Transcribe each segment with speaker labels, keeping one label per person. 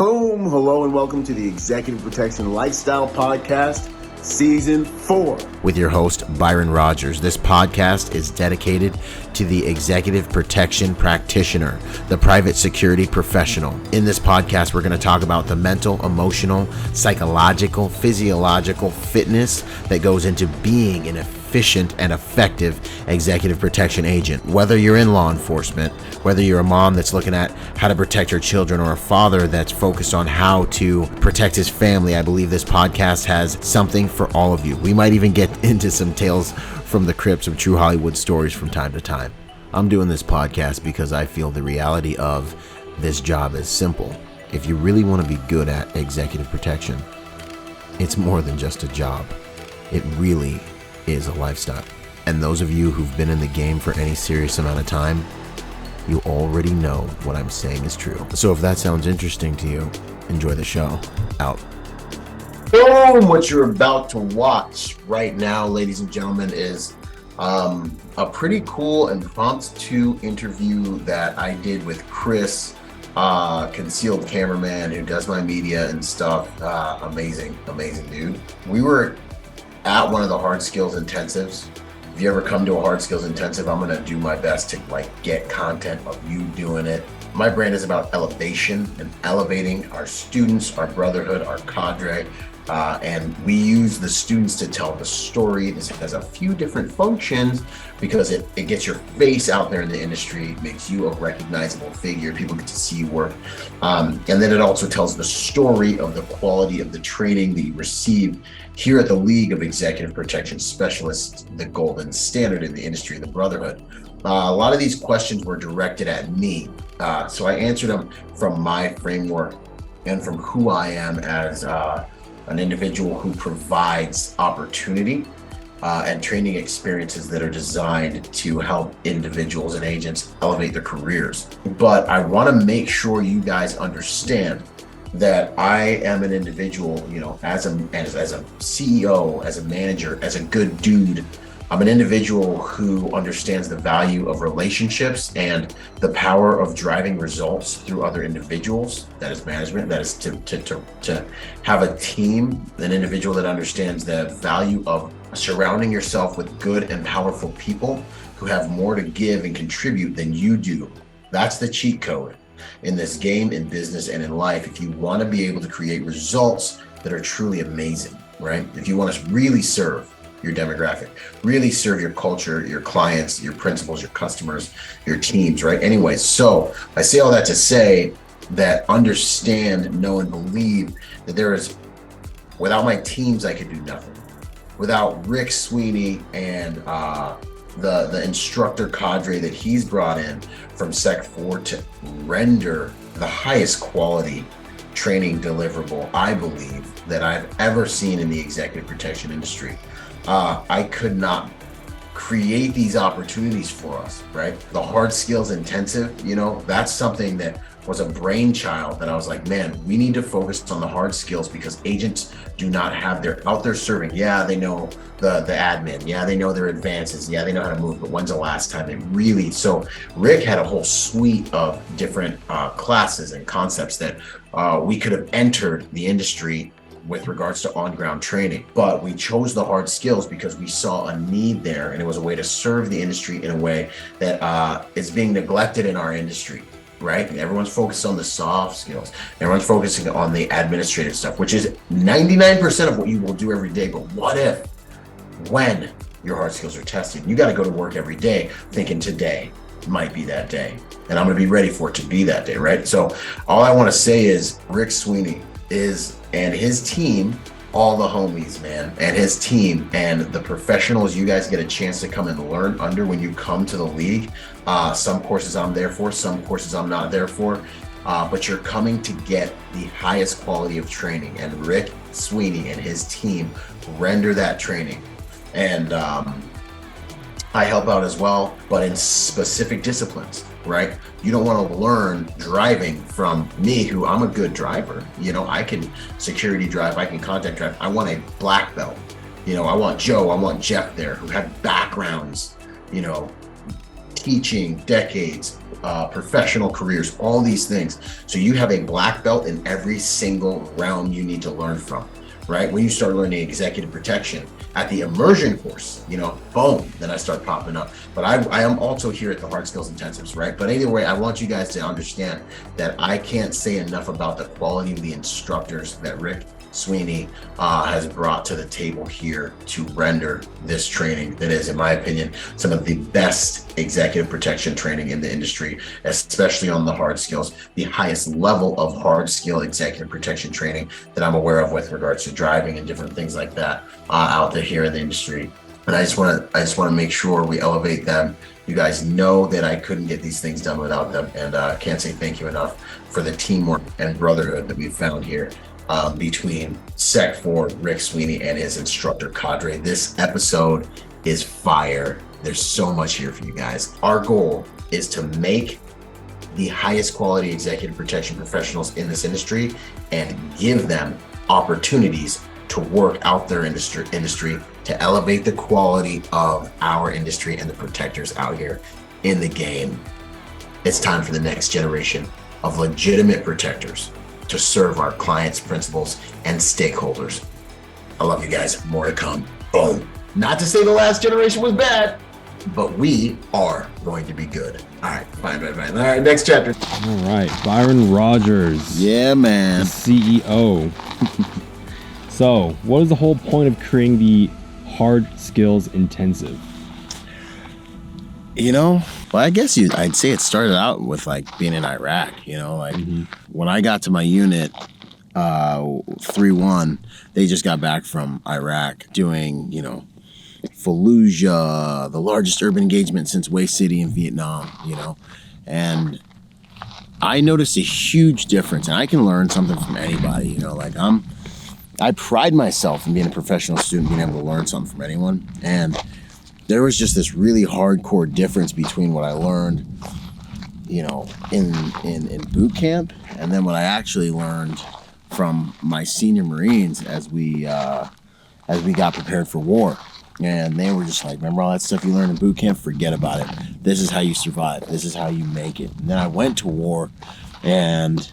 Speaker 1: Boom! Hello and welcome to the Executive Protection Lifestyle Podcast, Season 4.
Speaker 2: With your host, Byron Rodgers. This podcast is dedicated to the executive protection practitioner, the private security professional. In this podcast, we're going to talk about the mental, emotional, psychological, physiological fitness that goes into being an efficient and effective executive protection agent. Whether you're in law enforcement, whether you're a mom that's looking at how to protect her children, or a father that's focused on how to protect his family, I believe this podcast has something for all of you. We might even get into some tales from the crypts of true Hollywood stories from time to time. I'm doing this podcast because I feel the reality of this job is simple. If you really want to be good at executive protection, it's more than just a job. It really is a lifestyle. And those of you who've been in the game for any serious amount of time, you already know what I'm saying is true. So if that sounds interesting to you, enjoy the show. Out.
Speaker 1: Boom! What you're about to watch right now, ladies and gentlemen, is a pretty cool impromptu interview that I did with Chris, concealed cameraman who does my media and stuff. Amazing dude. We were at one of the hard skills intensives. If you ever come to a hard skills intensive, I'm gonna do my best to get content of you doing it. My brand is about elevation and elevating our students, our brotherhood, our cadre, and we use the students to tell the story. This has a few different functions because it gets your face out there in the industry, makes you a recognizable figure. People get to see you work. And then it also tells the story of the quality of the training that you receive here at the League of Executive Protection Specialists, the golden standard in the industry, the brotherhood. A lot of these questions were directed at me. So I answered them from my framework and from who I am as an individual who provides opportunity and training experiences that are designed to help individuals and agents elevate their careers. But I want to make sure you guys understand that I am an individual, as a CEO, as a manager, as a good dude. I'm an individual who understands the value of relationships and the power of driving results through other individuals. That is management. That is to have a team, an individual that understands the value of surrounding yourself with good and powerful people who have more to give and contribute than you do. That's the cheat code in this game, in business, and in life. If you want to be able to create results that are truly amazing, right? If you want to really serve your demographic, really serve your culture, your clients, your principals, your customers, your teams, right? Anyways, so I say all that to say that understand, know, and believe that without my teams, I could do nothing. Without Rick Sweeney and the instructor cadre that he's brought in from Secfor to render the highest quality training deliverable, I believe, that I've ever seen in the executive protection industry. I could not create these opportunities for us, right? The hard skills intensive, that's something that was a brainchild that I was like, man, we need to focus on the hard skills because agents do not have they're out there serving. Yeah, they know the admin. Yeah, they know their advances. Yeah, they know how to move, but when's the last time they really? So Rick had a whole suite of different classes and concepts that we could have entered the industry with regards to on-ground training, but we chose the hard skills because we saw a need there, and it was a way to serve the industry in a way that is being neglected in our industry, right? And everyone's focused on the soft skills. Everyone's focusing on the administrative stuff, which is 99% of what you will do every day. But what if, when your hard skills are tested, you got to go to work every day thinking today might be that day, and I'm going to be ready for it to be that day, right? So all I want to say is Rick Sweeney and his team, all the homies, man, and his team and the professionals you guys get a chance to come and learn under when you come to the league. Some courses I'm there for, some courses I'm not there for, but you're coming to get the highest quality of training, and Rick Sweeney and his team render that training. And I help out as well, but in specific disciplines, right? You don't want to learn driving from me, who I'm a good driver. I can security drive, I can contact drive. I want a black belt. I want Joe, I want Jeff there who have backgrounds, teaching decades, professional careers, all these things. So you have a black belt in every single realm you need to learn from, right? When you start learning executive protection at the immersion course, boom, then I start popping up. But I am also here at the hard skills intensives, right? But anyway, I want you guys to understand that I can't say enough about the quality of the instructors that Rick Sweeney has brought to the table here to render this training that is, in my opinion, some of the best executive protection training in the industry, especially on the hard skills, the highest level of hard skill executive protection training that I'm aware of with regards to driving and different things like that out there here in the industry. And I just want to make sure we elevate them. You guys know that I couldn't get these things done without them, and can't say thank you enough for the teamwork and brotherhood that we've found here between Secfor, Rick Sweeney, and his instructor cadre. This episode is fire. There's so much here for you guys. Our goal is to make the highest quality executive protection professionals in this industry and give them opportunities to work out their industry to elevate the quality of our industry and the protectors out here in the game. It's time for the next generation of legitimate protectors to serve our clients, principals, and stakeholders. I love you guys. More to come. Boom. Not to say the last generation was bad, but we are going to be good. All right, fine. All right, next chapter.
Speaker 3: All right, Byron Rodgers.
Speaker 2: Yeah, man.
Speaker 3: The CEO. So, what is the whole point of creating the hard skills intensive?
Speaker 2: Well, I guess I'd say it started out with like being in Iraq, when I got to my unit, 3-1, they just got back from Iraq doing, Fallujah, the largest urban engagement since Way City in Vietnam, and I noticed a huge difference, and I can learn something from anybody, I pride myself in being a professional student, being able to learn something from anyone, and there was just this really hardcore difference between what I learned, in boot camp, and then what I actually learned from my senior Marines as we got prepared for war. And they were just like, remember all that stuff you learned in boot camp? Forget about it. This is how you survive. This is how you make it. And then I went to war, and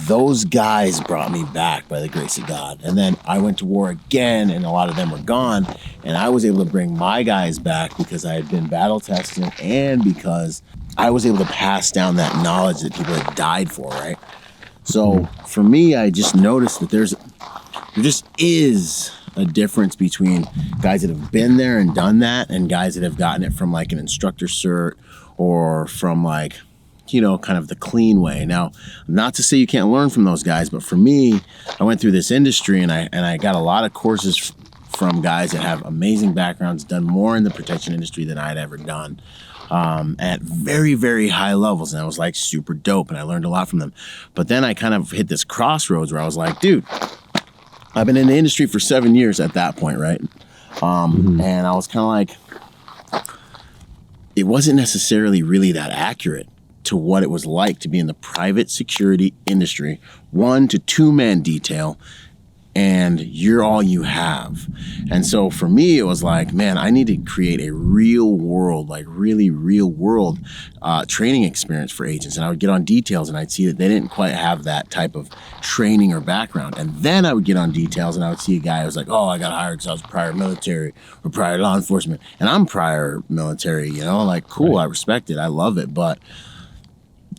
Speaker 2: those guys brought me back by the grace of God. And then I went to war again, and a lot of them were gone. And I was able to bring my guys back because I had been battle tested and because I was able to pass down that knowledge that people had died for, right? So for me, I just noticed that there just is a difference between guys that have been there and done that and guys that have gotten it from like an instructor cert or from like, kind of the clean way. Now, not to say you can't learn from those guys, but for me, I went through this industry and I got a lot of courses from guys that have amazing backgrounds, done more in the protection industry than I'd ever done, at very, very high levels. And I was like super dope and I learned a lot from them. But then I kind of hit this crossroads where I was like, dude, I've been in the industry for 7 years at that point, right? And I was kind of like, it wasn't necessarily really that accurate to what it was like to be in the private security industry, 1 to 2 man detail, and you're all you have. And so for me, it was like, man, I need to create a real world, like really real world training experience for agents. And I would get on details and I'd see that they didn't quite have that type of training or background. And then I would get on details and I would see a guy who was like, oh, I got hired because I was prior military or prior law enforcement. And I'm prior military, like, cool, right. I respect it. I love it. But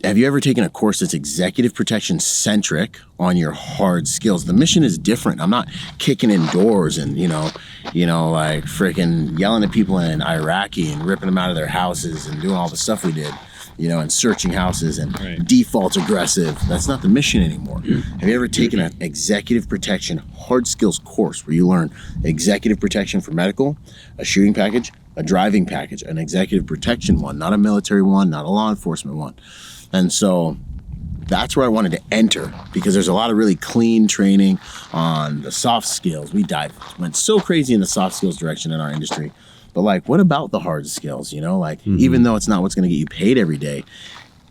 Speaker 2: have you ever taken a course that's executive protection centric on your hard skills? The mission is different. I'm not kicking in doors and, like freaking yelling at people in Iraqi and ripping them out of their houses and doing all the stuff we did, and searching houses and right. Default aggressive. That's not the mission anymore. Have you ever taken an executive protection hard skills course where you learn executive protection for medical, a shooting package, a driving package, an executive protection one, not a military one, not a law enforcement one? And so that's where I wanted to enter because there's a lot of really clean training on the soft skills. We went so crazy in the soft skills direction in our industry. But like, what about the hard skills? Even though it's not what's going to get you paid every day,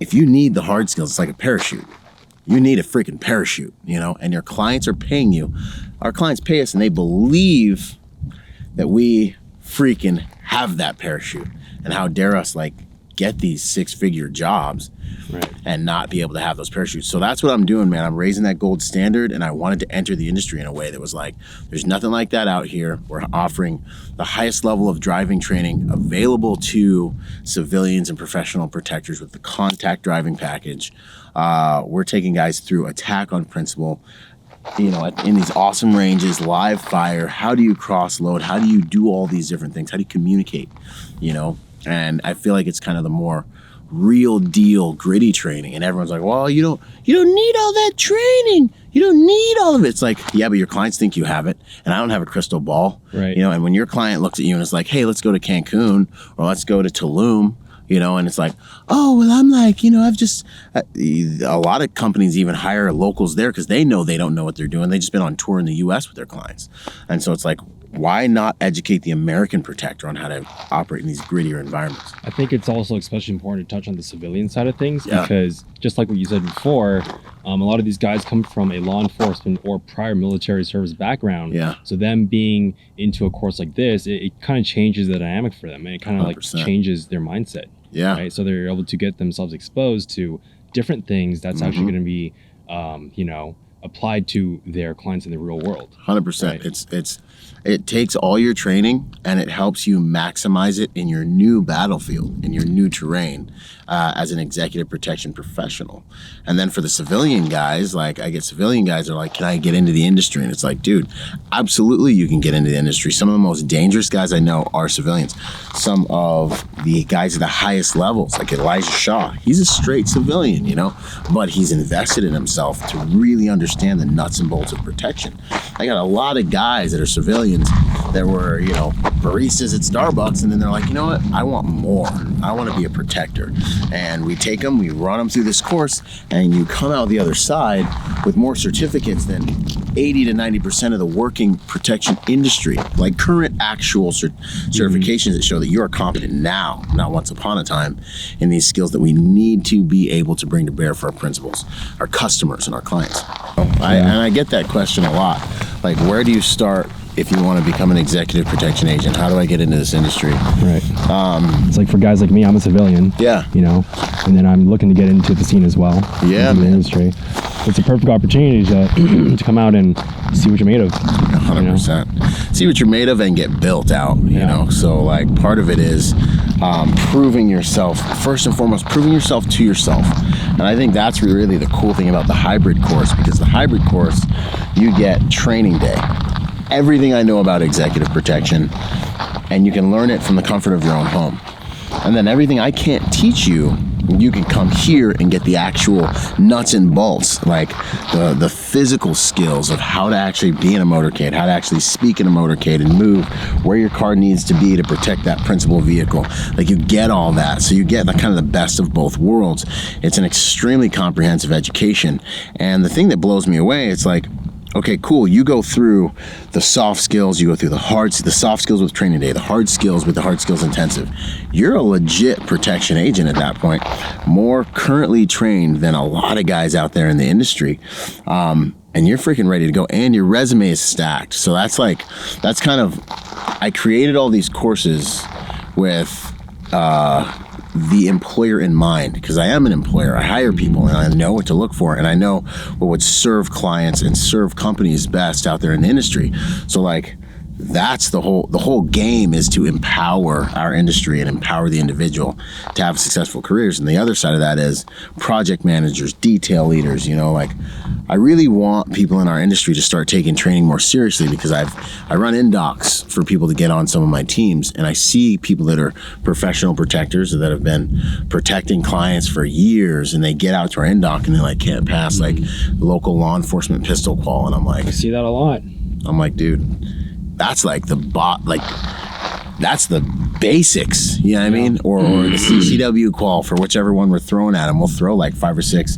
Speaker 2: if you need the hard skills, it's like a parachute. You need a freaking parachute, and your clients are paying you. Our clients pay us and they believe that we freaking have that parachute. And how dare us get these 6-figure jobs
Speaker 3: Right.
Speaker 2: and not be able to have those parachutes. So that's what I'm doing, man. I'm raising that gold standard, and I wanted to enter the industry in a way that was like, there's nothing like that out here. We're offering the highest level of driving training available to civilians and professional protectors with the contact driving package. We're taking guys through attack on principle, you know, in these awesome ranges, live fire. How do you cross load? How do you do all these different things? How do you communicate, you know? And I feel like it's kind of the more real deal gritty training, and everyone's like, well, you don't need all that training, you don't need all of it. It's like, yeah, but your clients think you have it, and I don't have a crystal ball,
Speaker 3: Right.
Speaker 2: You know. And when your client looks at you and it's like, hey, let's go to Cancun or let's go to Tulum, you know, and it's like, oh, well, I'm like, you know, I've just a lot of companies even hire locals there because they know they don't know what they're doing. They just been on tour in the US with their clients. And so it's like, why not educate the American protector on how to operate in these grittier environments?
Speaker 3: I think it's also especially important to touch on the civilian side of things,
Speaker 2: Yeah.
Speaker 3: because just like what you said before, a lot of these guys come from a law enforcement or prior military service background.
Speaker 2: Yeah.
Speaker 3: So them being into a course like this, it kind of changes the dynamic for them, and it kind of like
Speaker 2: 100%.
Speaker 3: changes their mindset.
Speaker 2: Yeah.
Speaker 3: Right. So they're able to get themselves exposed to different things that's actually going to be, you know, applied to their clients in the real world.
Speaker 2: 100%.
Speaker 3: Right.
Speaker 2: It takes all your training and it helps you maximize it in your new battlefield, in your new terrain, as an executive protection professional. And then for the civilian guys, like I get civilian guys that are like, can I get into the industry? And it's like, dude, absolutely you can get into the industry. Some of the most dangerous guys I know are civilians. Some of the guys at the highest levels, like Elijah Shaw, he's a straight civilian, you know, but he's invested in himself to really understand the nuts and bolts of protection. I got a lot of guys that are civilians that were, you know, baristas at Starbucks, and then they're like, you know what, I want more. I want to be a protector. And we take them, we run them through this course, and you come out the other side with more certificates than 80 to 90% of the working protection industry, like current actual certifications that show that you are competent now, not once upon a time, in these skills that we need to be able to bring to bear for our principals, our customers, and our clients. And I get that question a lot. Like, where do you start if you want to become an executive protection agent? How do I get into this industry?
Speaker 3: Right. It's like for guys like me, I'm a civilian.
Speaker 2: Yeah.
Speaker 3: You know, and then I'm looking to get into the scene as well.
Speaker 2: Yeah,
Speaker 3: into the
Speaker 2: man.
Speaker 3: industry. It's a perfect opportunity to come out and see what you're made of.
Speaker 2: 100%. See what you're made of and get built out, you
Speaker 3: Yeah.
Speaker 2: know? So, like, part of it is proving yourself, first and foremost, proving yourself to yourself. And I think that's really the cool thing about the hybrid course, because the hybrid course, you get training day. Everything I know about executive protection, and you can learn it from the comfort of your own home. And then everything I can't teach you, you can come here and get the actual nuts and bolts, like the physical skills of how to actually be in a motorcade, how to actually speak in a motorcade and move where your car needs to be to protect that principal vehicle. Like, you get all that. So you get the kind of the best of both worlds. It's an extremely comprehensive education. And the thing that blows me away, it's like, okay, cool. You go through the soft skills, you go through the soft skills with training day, the hard skills with the hard skills intensive. You're a legit protection agent at that point, more currently trained than a lot of guys out there in the industry. And you're freaking ready to go, and your resume is stacked. So that's kind of, I created all these courses with, the employer in mind, because I am an employer. I hire people and I know what to look for, and I know what would serve clients and serve companies best out there in the industry. So, like, that's the whole game, is to empower our industry and empower the individual to have successful careers. And the other side of that is project managers, detail leaders, you know, like, I really want people in our industry to start taking training more seriously, because I run in-docs for people to get on some of my teams, and I see people that are professional protectors that have been protecting clients for years, and they get out to our in-doc and they like can't pass like local law enforcement pistol qual, and I'm like,
Speaker 3: I see that a lot.
Speaker 2: dude, that's like that's the basics, you know what I mean? Or the CCW qual for whichever one we're throwing at them. We'll throw like 5 or 6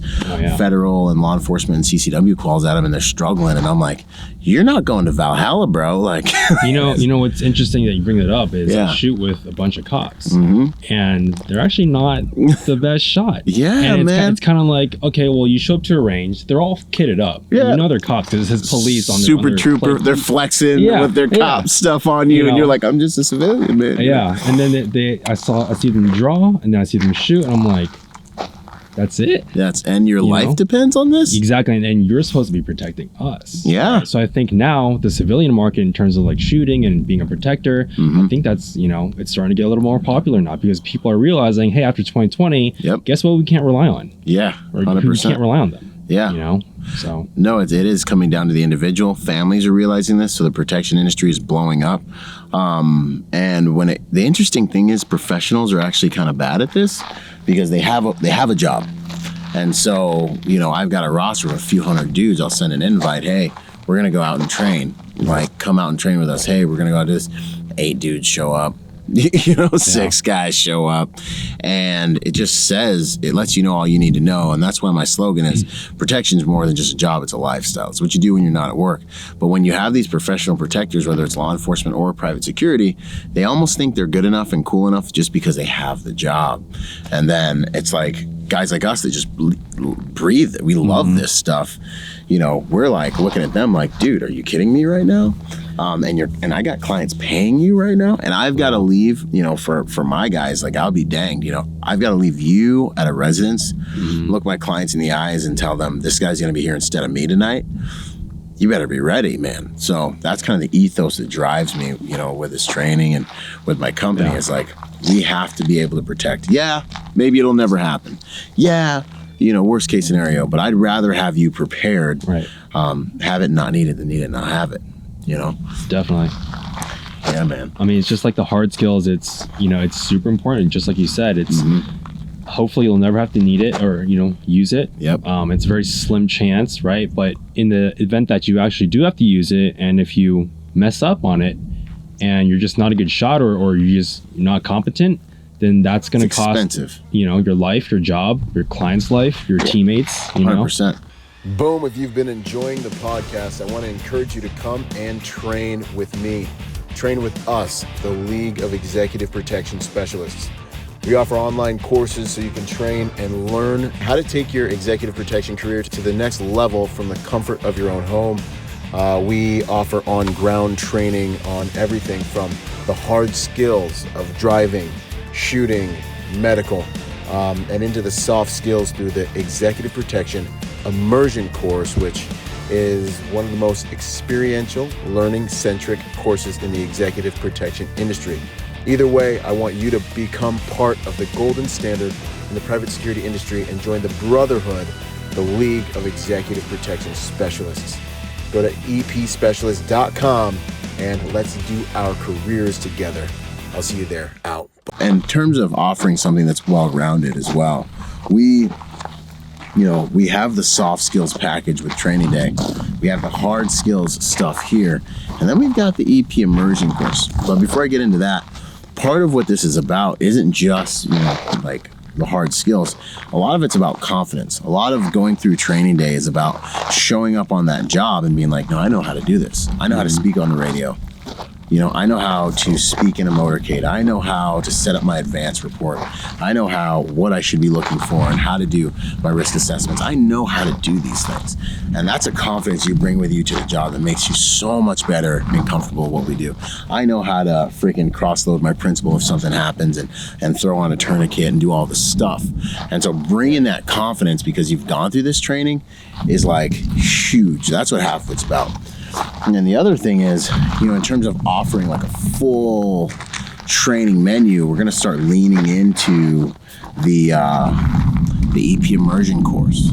Speaker 2: federal and law enforcement and CCW quals at them, and they're struggling. And I'm like, you're not going to Valhalla, bro. Like,
Speaker 3: you know what's interesting that you bring that up is I shoot with a bunch of cops, and they're actually not the best shot.
Speaker 2: And man,
Speaker 3: it's kind of like, okay, well, you show up to a range, they're all kitted up. You know they're cops because it says police on their
Speaker 2: super trooper. They're flexing with their cop stuff on you, and you're like, I'm just a civilian, man.
Speaker 3: Yeah, Yeah, and then I see them draw, and then I see them shoot, and I'm like, that's it.
Speaker 2: And your life depends on this?
Speaker 3: Exactly, and you're supposed to be protecting us.
Speaker 2: Yeah.
Speaker 3: Right? So I think now the civilian market, in terms of like shooting and being a protector, I think that's, it's starting to get a little more popular now, because people are realizing, hey, after 2020, guess what we can't rely on?
Speaker 2: Yeah, 100%.
Speaker 3: We can't rely on them.
Speaker 2: Yeah.
Speaker 3: So.
Speaker 2: No, it is coming down to the individual. Families are realizing this, so the protection industry is blowing up. And the interesting thing is, professionals are actually kind of bad at this because they have a job. And so, I've got a roster of a few hundred dudes. I'll send an invite. Hey, we're going to go out and train. Like, come out and train with us. Hey, we're going to go out and do this. 8 dudes show up. 6 guys show up, and it lets you know all you need to know. And that's why my slogan is protection is more than just a job, it's a lifestyle. It's what you do when you're not at work. But when you have these professional protectors, whether it's law enforcement or private security, they almost think they're good enough and cool enough just because they have the job. And then it's like guys like us that just breathe it. We love this stuff. We're like looking at them like, dude, are you kidding me right now? And I got clients paying you right now, and I've got to leave, for my guys, like, I'll be danged, I've got to leave you at a residence, look my clients in the eyes and tell them this guy's going to be here instead of me tonight. You better be ready, man. So that's kind of the ethos that drives me, with this training and with my company. It's like, we have to be able to protect. Yeah, maybe it'll never happen. Yeah, worst case scenario, but I'd rather have you prepared,
Speaker 3: right?
Speaker 2: Have it not needed than need it not have it.
Speaker 3: Definitely.
Speaker 2: Yeah, man.
Speaker 3: I mean, it's just like the hard skills. It's it's super important. Just like you said, it's hopefully you'll never have to need it or use it.
Speaker 2: Yep.
Speaker 3: It's a very slim chance, right? But in the event that you actually do have to use it, and if you mess up on it, and you're just not a good shot, or you're just not competent, then that's going to cost
Speaker 2: expensive.
Speaker 3: Your life, your job, your client's life, your teammates.
Speaker 2: 100%.
Speaker 1: Boom. If you've been enjoying the podcast, I want to encourage you to come and train with me. Train with us, the League of Executive Protection Specialists. We offer online courses so you can train and learn how to take your executive protection career to the next level from the comfort of your own home. We offer on-ground training on everything from the hard skills of driving, shooting, medical, and into the soft skills through the Executive Protection Immersion course, which is one of the most experiential, learning-centric courses in the executive protection industry. Either way, I want you to become part of the golden standard in the private security industry and join the brotherhood, the League of Executive Protection Specialists. Go to epspecialist.com and let's do our careers together. I'll see you there. Out.
Speaker 2: In terms of offering something that's well-rounded as well, we have the soft skills package with training day. We have the hard skills stuff here. And then we've got the EP immersion course. But before I get into that, part of what this is about isn't just, like the hard skills. A lot of it's about confidence. A lot of going through training day is about showing up on that job and being like, no, I know how to do this. I know how to speak on the radio. I know how to speak in a motorcade. I know how to set up my advance report. I know what I should be looking for and how to do my risk assessments. I know how to do these things. And that's a confidence you bring with you to the job that makes you so much better and comfortable with what we do. I know how to freaking cross-load my principal if something happens and throw on a tourniquet and do all this stuff. And so bringing that confidence because you've gone through this training is like huge. That's what half of it's about. And then the other thing is, in terms of offering like a full training menu, we're going to start leaning into the EP immersion course.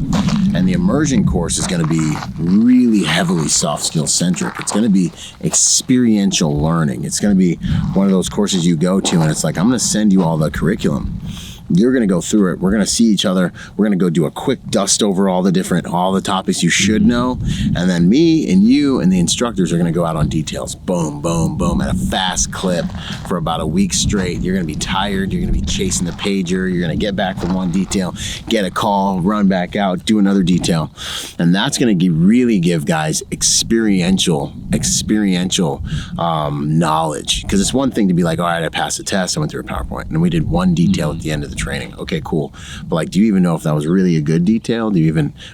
Speaker 2: And the immersion course is going to be really heavily soft skills centric. It's going to be experiential learning. It's going to be one of those courses you go to and it's like, I'm going to send you all the curriculum. You're going to go through it. We're going to see each other. We're going to go do a quick dust over all the topics you should know. And then me and you and the instructors are going to go out on details. Boom, boom, boom, at a fast clip for about a week straight. You're going to be tired. You're going to be chasing the pager. You're going to get back from one detail, get a call, run back out, do another detail. And that's going to really give guys experiential knowledge. Because it's one thing to be like, all right, I passed the test. I went through a PowerPoint and we did one detail at the end of the training. Okay, cool. But like, do you even know if that was really a good detail?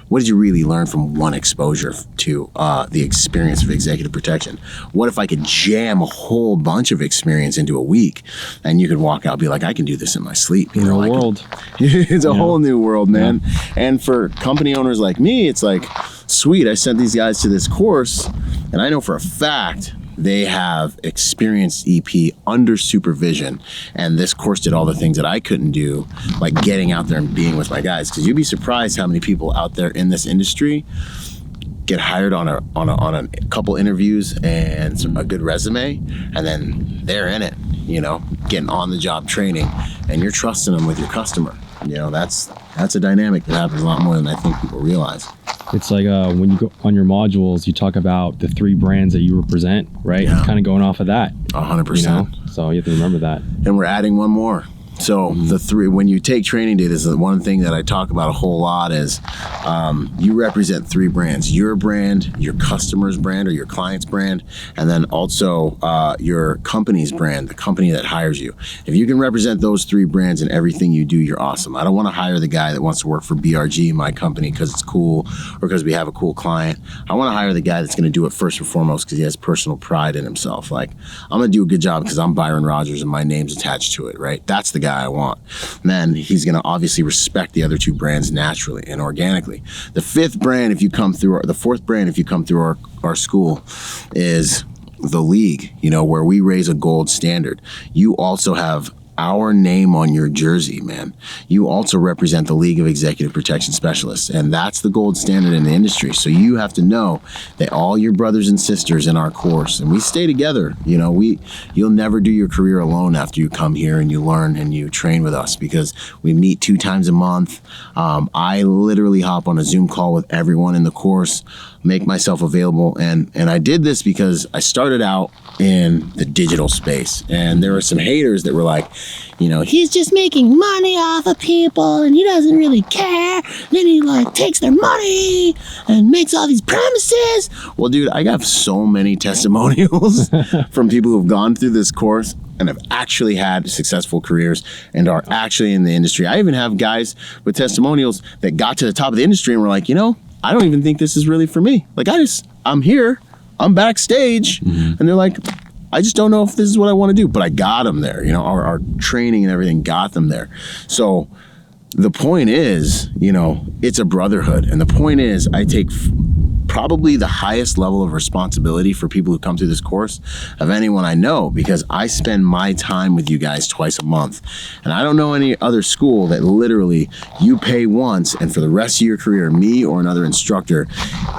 Speaker 2: What did you really learn from one exposure to the experience of executive protection? What if I could jam a whole bunch of experience into a week and you could walk out and be like, I can do this in my sleep.
Speaker 3: You know, world.
Speaker 2: It's a whole new world, man. Yeah. And for company owners like me, it's like, sweet, I sent these guys to this course and I know for a fact they have experienced EP under supervision, and this course did all the things that I couldn't do, like getting out there and being with my guys. Because you'd be surprised how many people out there in this industry get hired on a couple interviews and a good resume, and then they're in it, you know, getting on the job training, and you're trusting them with your customer. You know, that's a dynamic that happens a lot more than I think people realize.
Speaker 3: It's like when you go on your modules, you talk about the 3 brands that you represent, right?
Speaker 2: Yeah.
Speaker 3: It's kind of going off of that.
Speaker 2: 100%.
Speaker 3: You know? So you have to remember that.
Speaker 2: And we're adding one more. So the 3, when you take training day, this is one thing that I talk about a whole lot is you represent 3 brands: your brand, your customer's brand or your client's brand, and then also your company's brand, the company that hires you. If you can represent those 3 brands in everything you do, you're awesome. I don't want to hire the guy that wants to work for BRG, my company, because it's cool or because we have a cool client. I want to hire the guy that's going to do it first and foremost because he has personal pride in himself. Like, I'm going to do a good job because I'm Byron Rodgers and my name's attached to it, right? That's the guy I want. And then he's going to obviously respect the other 2 brands naturally and organically. The 5th brand, if you come through, the 4th brand, if you come through our school, is the league, you know, where we raise a gold standard. You also have our name on your jersey, man. You also represent the League of Executive Protection Specialists, and that's the gold standard in the industry. So you have to know that all your brothers and sisters in our course, and we stay together, you know, you'll never do your career alone after you come here and you learn and you train with us, because we meet 2 times a month. I literally hop on a Zoom call with everyone in the course, make myself available, and I did this because I started out in the digital space, and there were some haters that were like, you know, he's just making money off of people and he doesn't really care. Then he like takes their money and makes all these promises. Well, dude, I got so many testimonials from people who've gone through this course and have actually had successful careers and are actually in the industry. I even have guys with testimonials that got to the top of the industry and were like, you know, I don't even think this is really for me. Like, I'm here, I'm backstage, and they're like, I just don't know if this is what I want to do, but I got them there. You know, our training and everything got them there. So the point is, you know, it's a brotherhood. And the point is, I take probably the highest level of responsibility for people who come through this course of anyone I know, because I spend my time with you guys twice a month. And I don't know any other school that literally you pay once and for the rest of your career, me or another instructor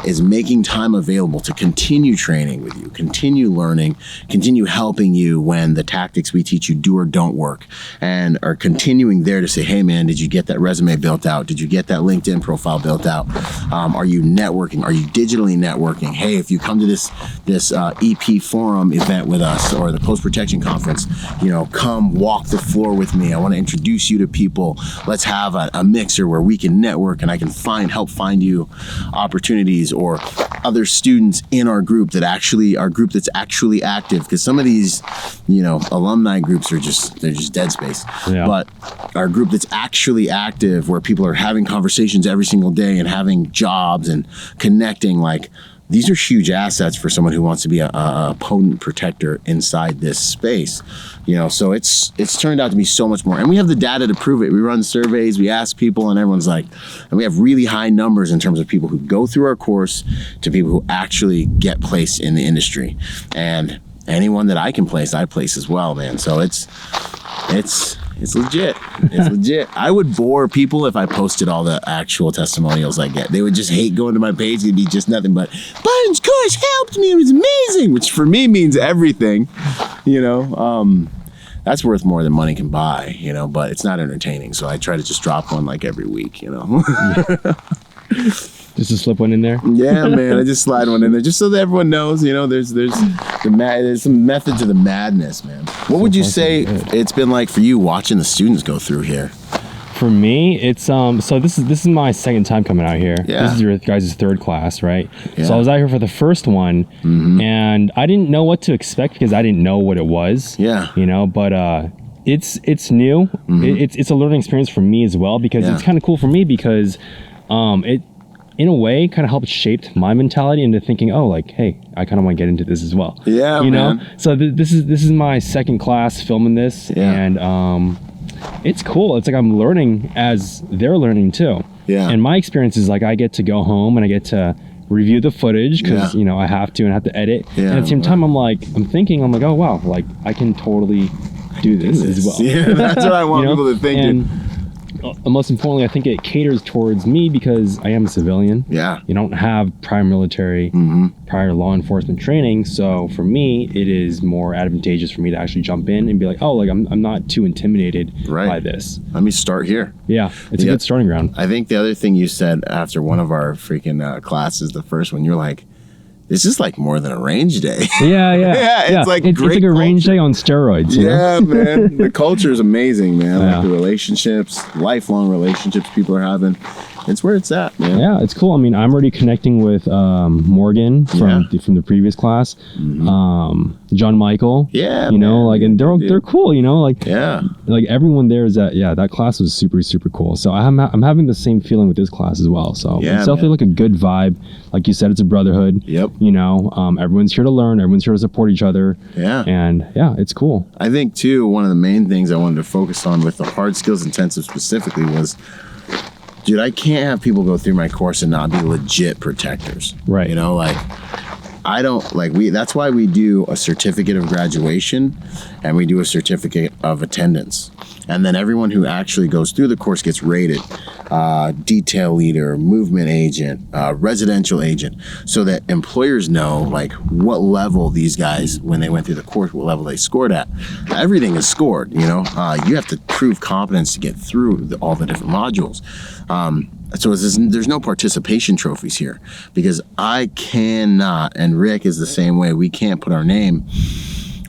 Speaker 2: is making time available to continue training with you, continue learning, continue helping you when the tactics we teach you do or don't work, and are continuing there to say, hey man, did you get that resume built out? Did you get that LinkedIn profile built out? Are you networking? Are you digitally networking? Hey, if you come to this EP forum event with us or the Post Protection Conference, you know, come walk the floor with me. I want to introduce you to people. Let's have a mixer where we can network and I can help find you opportunities or other students in our group that's actually active. Because some of these, you know, alumni groups they're just dead space. Yeah. But our group that's actually active, where people are having conversations every single day and having jobs and connecting, like, these are huge assets for someone who wants to be a potent protector inside this space, you know. So it's turned out to be so much more, and we have the data to prove it. We run surveys, we ask people, and everyone's like, and we have really high numbers in terms of people who go through our course to people who actually get placed in the industry, and anyone that I can place, I place as well, man. So it's legit. It's legit. I would bore people if I posted all the actual testimonials I get. They would just hate going to my page. It'd be just nothing but, Byron's course helped me. It was amazing, which for me means everything, you know. That's worth more than money can buy, you know, but it's not entertaining. So I try to just drop one like every week, you know.
Speaker 3: Just to slip one in there?
Speaker 2: Yeah, man. I just slide one in there just so that everyone knows, you know, there's some method to the madness, man. What would you say it's been like for you watching the students go through here?
Speaker 3: For me, it's so this is my second time coming out here. Yeah. This is your guys' third class, right? Yeah. So I was out here for the first one, and I didn't know what to expect because I didn't know what it was. Yeah. You know, but It's new. It's a learning experience for me as well, because it's kind of cool for me because it in a way kind of helped shape my mentality into thinking, oh, like, hey, I kind of want to get into this as well.
Speaker 2: Yeah,
Speaker 3: you
Speaker 2: man.
Speaker 3: know. So this is my second class filming this, and it's cool. It's like I'm learning as they're learning too.
Speaker 2: Yeah.
Speaker 3: And my experience is like I get to go home and I get to review the footage because you know I have to and have to edit. Yeah, and at the same time, I'm like, oh wow, like I can totally do this as well. Yeah,
Speaker 2: that's what I want people to think.
Speaker 3: And most importantly, I think it caters towards me because I am a civilian.
Speaker 2: Yeah.
Speaker 3: You don't have prior military, prior law enforcement training. So for me, it is more advantageous for me to actually jump in and be like, oh, like I'm not too intimidated by this.
Speaker 2: Let me start here.
Speaker 3: Yeah, it's a good starting ground.
Speaker 2: I think the other thing you said after one of our freaking classes, the first one, you're like, this is like more than a range day.
Speaker 3: Yeah.
Speaker 2: It's like
Speaker 3: it's like a range day on steroids.
Speaker 2: Yeah, man. The culture is amazing, man. Like the relationships, lifelong relationships people are having. It's where it's at, man.
Speaker 3: Yeah, it's cool. I mean, I'm already connecting with Morgan from the previous class, John Michael. Yeah, you know, like, and they're cool. You know, like like everyone there is that class was super cool. So I'm having the same feeling with this class as well. So it's definitely like a good vibe. Like you said, it's a brotherhood. Yep. You know, everyone's here to learn. Everyone's here to support each other. Yeah. And it's cool.
Speaker 2: I think too, one of the main things I wanted to focus on with the hard skills intensive specifically was, dude, I can't have people go through my course and not be legit protectors. Right. You know, like, I don't, like, that's why we do a certificate of graduation and we do a certificate of attendance. And then everyone who actually goes through the course gets rated. Detail leader, movement agent, residential agent, so that employers know like what level these guys, when they went through the course, what level they scored at. Everything is scored, you know. You have to prove competence to get through all the different modules. So there's no participation trophies here because I cannot, and Rick is the same way, we can't put our name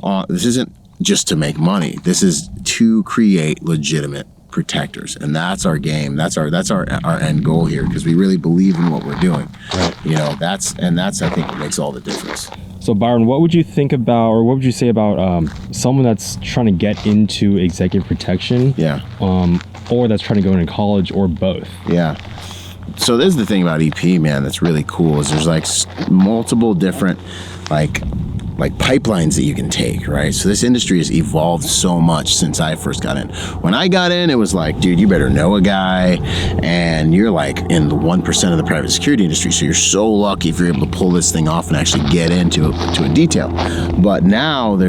Speaker 2: on, this isn't just to make money. This is to create legitimate protectors, and that's our game. That's our end goal here, because we really believe in what we're doing. Right. You know, that's I think what makes all the difference.
Speaker 3: So Byron, what would you think about, or what would you say about someone that's trying to get into executive protection? Yeah. Or that's trying to go into college, or both?
Speaker 2: Yeah. So this is the thing about EP, man, that's really cool, is there's like multiple different like pipelines that you can take, right? So this industry has evolved so much since I first got in. When I got in, it was like, dude, you better know a guy, and you're like in the 1% of the private security industry, so you're so lucky if you're able to pull this thing off and actually get into a detail. But now the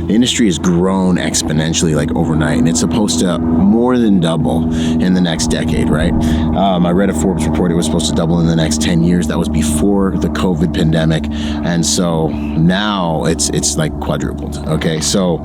Speaker 2: industry has grown exponentially, like overnight, and it's supposed to more than double in the next decade, right? I read a Forbes report, it was supposed to double in the next 10 years. That was before the COVID pandemic, and so now it's like quadrupled. Okay, so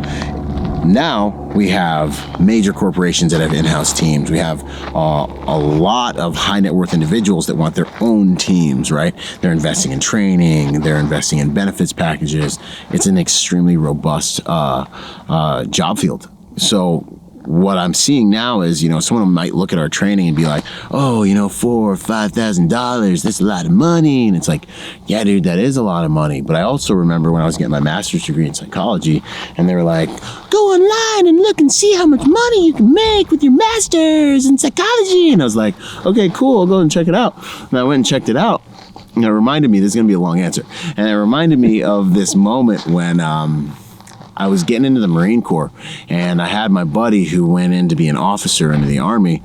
Speaker 2: now we have major corporations that have in-house teams. We have a lot of high net worth individuals that want their own teams, right? They're investing in training, they're investing in benefits packages. It's an extremely robust job field. So what I'm seeing now is, you know, someone might look at our training and be like, oh, you know, $4,000 or $5,000, that's a lot of money. And it's like, yeah, dude, that is a lot of money. But I also remember when I was getting my master's degree in psychology, and they were like, go online and look and see how much money you can make with your master's in psychology. And I was like, okay, cool, I'll go and check it out. And I went and checked it out. And it reminded me, this is going to be a long answer. And it reminded me of this moment when, I was getting into the Marine Corps, and I had my buddy who went in to be an officer into the Army,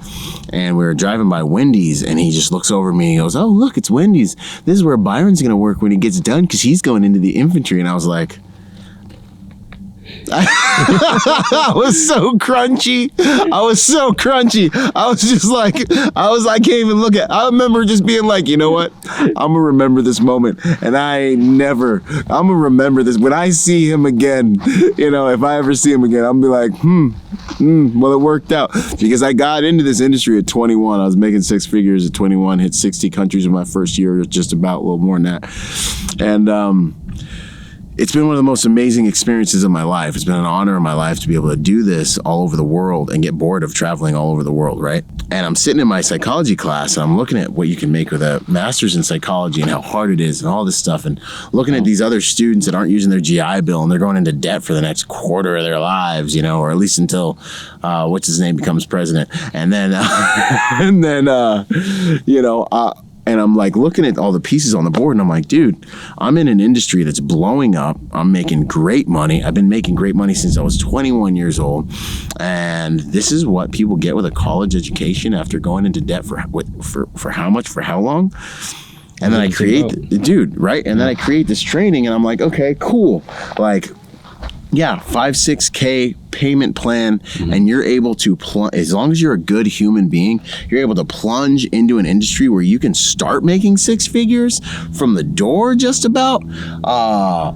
Speaker 2: and we were driving by Wendy's, and he just looks over at me and he goes, oh, look, it's Wendy's. This is where Byron's going to work when he gets done, because he's going into the infantry. And I was like, I was so crunchy. I was just like, I can't even look at, I remember just being like, you know what? I'm going to remember this moment. And I'm going to remember this. When I see him again, you know, if I ever see him again, I'm going to be like, well, it worked out. Because I got into this industry at 21. I was making six figures at 21, hit 60 countries in my first year, just about, a little more than that. And, it's been one of the most amazing experiences of my life. It's been an honor in my life to be able to do this all over the world and get bored of traveling all over the world, right? And I'm sitting in my psychology class and I'm looking at what you can make with a master's in psychology and how hard it is and all this stuff, and looking at these other students that aren't using their GI Bill and they're going into debt for the next quarter of their lives, or at least until what's his name becomes president. And then, and I'm like looking at all the pieces on the board and I'm like, dude, I'm in an industry that's blowing up. I'm making great money. I've been making great money since I was 21 years old. And this is what people get with a college education after going into debt for how much, for how long? And then I create, right? And then I create this training and I'm like, okay, cool. Like, yeah, 5-6K payment plan, and you're able to as long as you're a good human being, you're able to plunge into an industry where you can start making 6 figures from the door just about.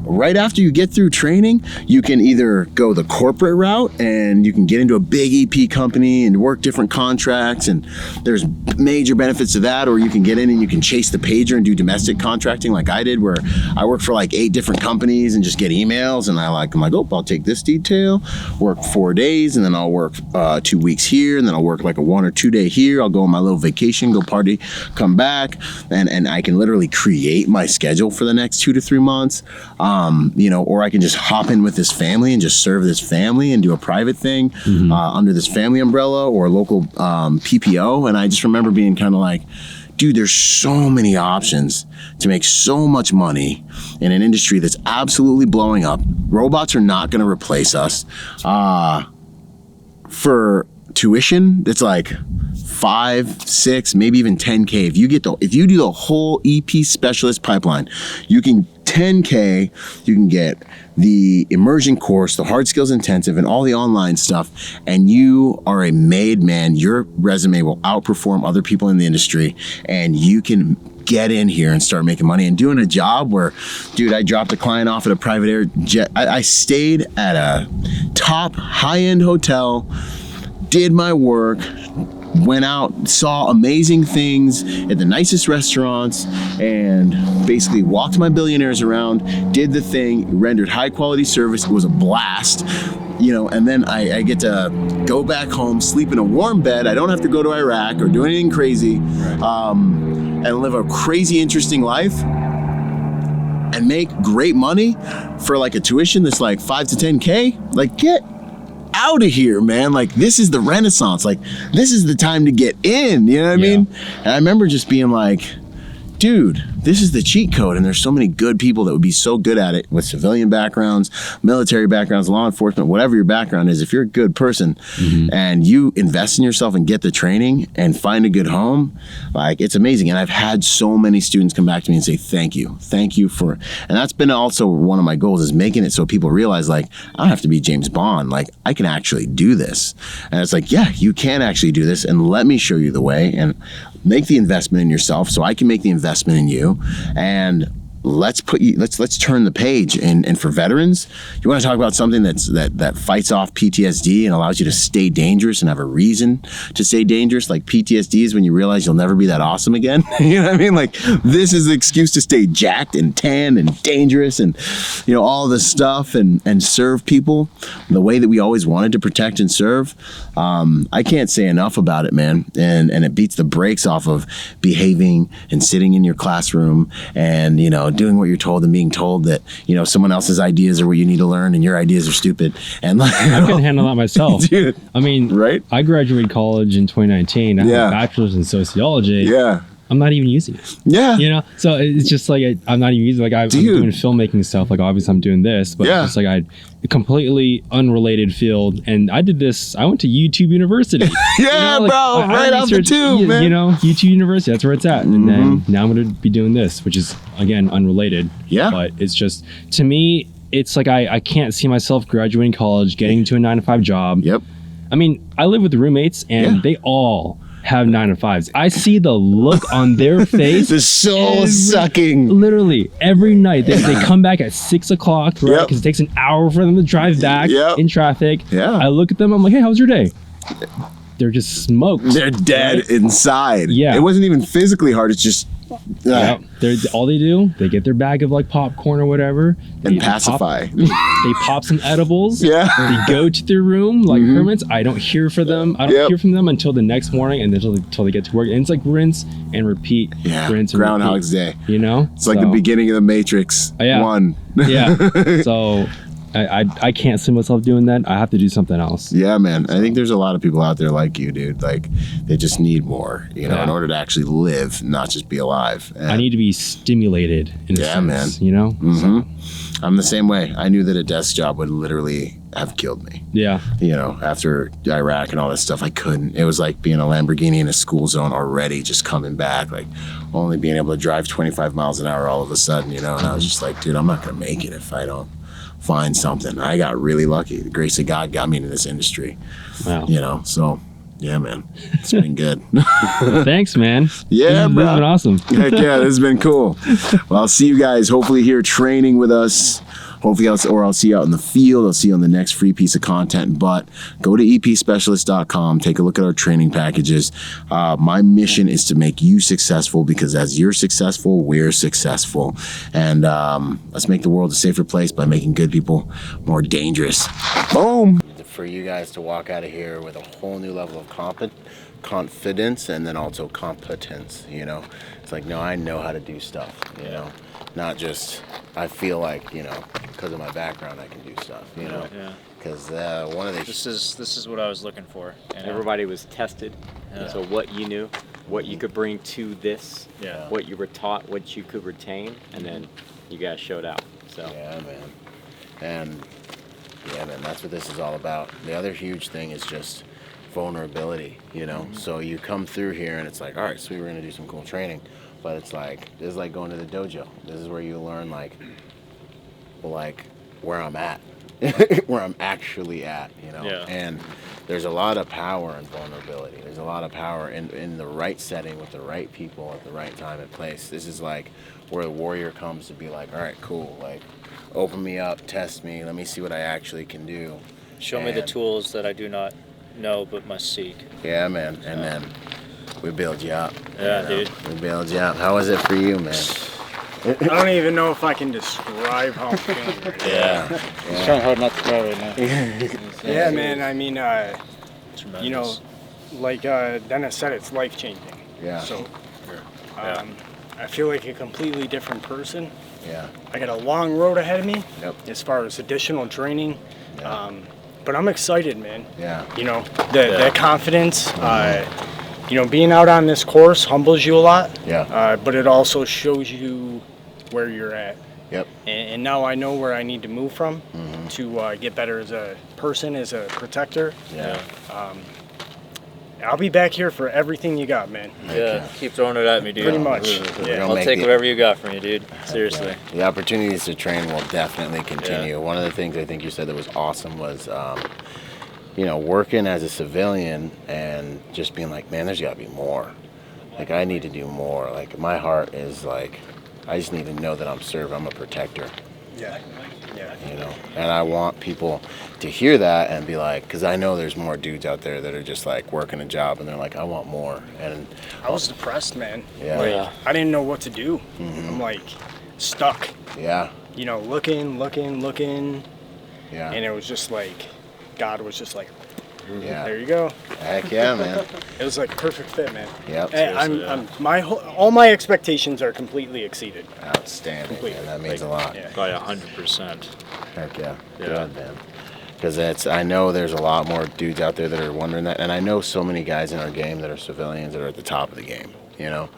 Speaker 2: Right after you get through training, you can either go the corporate route and you can get into a big EP company and work different contracts, and there's major benefits to that, or you can get in and you can chase the pager and do domestic contracting like I did, where I worked for like 8 different companies and just get emails, and I'm like, oh, I'll take this detail, work 4 days, and then I'll work 2 weeks here, and then I'll work like a 1 or 2 day here. I'll go on my little vacation, go party, come back, and I can literally create my schedule for the next 2 to 3 months, or I can just hop in with this family and just serve this family and do a private thing under this family umbrella or a local PPO. And I just remember being kind of like, dude, there's so many options to make so much money in an industry that's absolutely blowing up. Robots are not going to replace us. For tuition, it's like 5, 6, maybe even 10K. If you do the whole EP specialist pipeline, you can 10K, you can get the immersion course, the hard skills intensive, and all the online stuff, and you are a made man. Your resume will outperform other people in the industry, and you can get in here and start making money and doing a job where, dude, I dropped a client off at a private air jet. I stayed at a top high-end hotel, did my work, went out, saw amazing things at the nicest restaurants, and basically walked my billionaires around, did the thing, rendered high quality service. It was a blast, and then I get to go back home, sleep in a warm bed. I don't have to go to Iraq or do anything crazy, and live a crazy, interesting life and make great money for like a tuition that's like 5 to 10K. Like, get out of here, man. Like, this is the Renaissance. Like, this is the time to get in, you know what I mean? And I remember just being like, dude, this is the cheat code, and there's so many good people that would be so good at it with civilian backgrounds, military backgrounds, law enforcement, whatever your background is. If you're a good person and you invest in yourself and get the training and find a good home, like, it's amazing. And I've had so many students come back to me and say, thank you for, and that's been also one of my goals, is making it so people realize, like, I don't have to be James Bond. Like, I can actually do this. And it's like, yeah, you can actually do this, and let me show you the way, and make the investment in yourself so I can make the investment in you, and let's turn the page. And for veterans, you want to talk about something that fights off PTSD and allows you to stay dangerous and have a reason to stay dangerous. Like, PTSD is when you realize you'll never be that awesome again. You know what I mean? Like, this is the excuse to stay jacked and tan and dangerous and, all this stuff, and serve people the way that we always wanted to protect and serve. I can't say enough about it, man. And it beats the brakes off of behaving and sitting in your classroom and, doing what you're told and being told that, someone else's ideas are what you need to learn and your ideas are stupid. And like,
Speaker 3: I can handle that myself.
Speaker 2: Dude,
Speaker 3: I mean,
Speaker 2: right?
Speaker 3: I graduated college in 2019. I have a bachelor's in sociology.
Speaker 2: Yeah.
Speaker 3: I'm not even using it.
Speaker 2: Yeah.
Speaker 3: So it's just like, I'm not even using it. Like, I'm doing filmmaking stuff. Like, obviously I'm doing this, but it's just like a completely unrelated field. And I did this, I went to YouTube University.
Speaker 2: Bro, right out the tube, man.
Speaker 3: YouTube University, that's where it's at. And then now I'm going to be doing this, which is, again, unrelated. Yeah. But it's just, to me, it's like, I can't see myself graduating college, getting into a 9-to-5 job.
Speaker 2: Yep.
Speaker 3: I mean, I live with roommates, and they all have 9-to-5s. I see the look on their face.
Speaker 2: The soul sucking.
Speaker 3: Literally every night they come back at 6 o'clock, right? Because it takes an hour for them to drive back in traffic. I look at them, I'm like, hey, how was your day? They're just smoked.
Speaker 2: They're dead inside.
Speaker 3: Yeah.
Speaker 2: It wasn't even physically hard. It's just
Speaker 3: Yeah. All they do, they get their bag of like popcorn or whatever.
Speaker 2: And pacify.
Speaker 3: They pop some edibles.
Speaker 2: Yeah.
Speaker 3: They go to their room like hermits. I don't hear from them. I don't hear from them until the next morning and until they get to work. And it's like rinse and repeat.
Speaker 2: Yeah.
Speaker 3: Rinse and
Speaker 2: Groundhog's Day.
Speaker 3: You know?
Speaker 2: It's like the beginning of the Matrix 1.
Speaker 3: Yeah. So I can't see myself doing that. I have to do something else.
Speaker 2: Yeah, man. I think there's a lot of people out there like you, dude. Like, they just need more, you know, in order to actually live, not just be alive. And
Speaker 3: I need to be stimulated in a sense,
Speaker 2: man.
Speaker 3: You know?
Speaker 2: Mm-hmm. I'm the same way. I knew that a desk job would literally have killed me.
Speaker 3: Yeah.
Speaker 2: You know, after Iraq and all this stuff, I couldn't. It was like being a Lamborghini in a school zone already, just coming back, like only being able to drive 25 miles an hour all of a sudden, you know? And I was just like, dude, I'm not going to make it if I don't find something. I got really lucky. The grace of God got me into this industry.
Speaker 3: Wow.
Speaker 2: You know, so yeah, man, it's been good.
Speaker 3: Thanks, man.
Speaker 2: Yeah, bro.
Speaker 3: This has been awesome.
Speaker 2: Heck yeah, this has been cool. Well, I'll see you guys hopefully here training with us. Hopefully, I'll see you out in the field. I'll see you on the next free piece of content. But go to epspecialist.com. Take a look at our training packages. My mission is to make you successful, because as you're successful, we're successful. And let's make the world a safer place by making good people more dangerous. Boom. For you guys to walk out of here with a whole new level of confidence and then also competence, you know? It's like, no, I know how to do stuff, you know? Not just, I feel like, you know, because of my background, I can do stuff, you know?
Speaker 4: Yeah.
Speaker 2: Because one of the...
Speaker 4: This is what I was looking for.
Speaker 5: And everybody was tested.
Speaker 4: Yeah.
Speaker 5: So what you knew, what you could bring to this,
Speaker 4: Yeah.
Speaker 5: what you were taught, what you could retain, and then you guys showed out. So
Speaker 2: Yeah, man. And, yeah, man, that's what this is all about. The other huge thing is just vulnerability, you know? So you come through here and it's like, all right, sweet, we're going to do some cool training. But it's like, this is like going to the dojo. This is where you learn, like where I'm at, where I'm actually at, you know?
Speaker 4: Yeah.
Speaker 2: And there's a lot of power in vulnerability. There's a lot of power in the right setting with the right people at the right time and place. This is like where the warrior comes to be like, all right, cool, like, open me up, test me, let me see what I actually can do.
Speaker 4: Show me the tools that I do not know but must seek.
Speaker 2: Yeah, man. And then we build you up.
Speaker 4: Yeah,
Speaker 2: you know?
Speaker 4: dude.
Speaker 2: We build you up. How was it for you, man?
Speaker 6: I don't even know if I can describe how I'm feeling right now.
Speaker 2: Yeah.
Speaker 4: It's trying hard not to cry right now.
Speaker 6: Yeah, man. I mean,
Speaker 4: Tremendous.
Speaker 6: you know, like Dennis said, it's life-changing.
Speaker 2: Yeah.
Speaker 6: So,
Speaker 4: Yeah.
Speaker 6: I feel like a completely different person.
Speaker 2: Yeah.
Speaker 6: I got a long road ahead of me
Speaker 2: Yep.
Speaker 6: as far as additional training.
Speaker 2: Yeah.
Speaker 6: But I'm excited, man.
Speaker 2: Yeah.
Speaker 6: You know, that confidence, you know, being out on this course humbles you a lot.
Speaker 2: Yeah.
Speaker 6: But it also shows you where you're at.
Speaker 2: Yep.
Speaker 6: And now I know where I need to move from to get better as a person, as a protector.
Speaker 2: Yeah.
Speaker 6: I'll be back here for everything you got, man.
Speaker 4: Yeah, keep throwing it at me, dude.
Speaker 6: Pretty much.
Speaker 2: We're
Speaker 6: Yeah.
Speaker 2: gonna
Speaker 4: I'll
Speaker 2: make
Speaker 4: take
Speaker 2: the-
Speaker 4: whatever you got from you, dude. Seriously.
Speaker 2: The opportunities to train will definitely continue.
Speaker 4: Yeah.
Speaker 2: One of the things I think you said that was awesome was, you know, working as a civilian and just being like, man, there's got to be more. Like, I need to do more. Like, my heart is like, I just need to know that I'm served. I'm a protector.
Speaker 6: Yeah. Yeah.
Speaker 2: You know, and I want people to hear that and be like, because I know there's more dudes out there that are just like working a job and they're like, I want more. And
Speaker 6: I was depressed, man.
Speaker 2: Yeah.
Speaker 6: Like,
Speaker 4: Yeah.
Speaker 6: I didn't know what to do. I'm like stuck,
Speaker 2: yeah,
Speaker 6: you know, looking.
Speaker 2: yeah,
Speaker 6: And it was just like, God was just like,
Speaker 2: yeah.
Speaker 6: there you go.
Speaker 2: Heck yeah, man.
Speaker 6: It was like a perfect fit, man.
Speaker 2: Yep.
Speaker 4: Seriously,
Speaker 6: All my expectations are completely exceeded.
Speaker 2: Outstanding,
Speaker 6: Completely.
Speaker 2: man. That means a lot.
Speaker 6: Yeah.
Speaker 4: By 100%.
Speaker 2: Heck yeah.
Speaker 4: Yeah.
Speaker 2: Good, man. Because I know there's a lot more dudes out there that are wondering that, and I know so many guys in our game that are civilians that are at the top of the game, you know.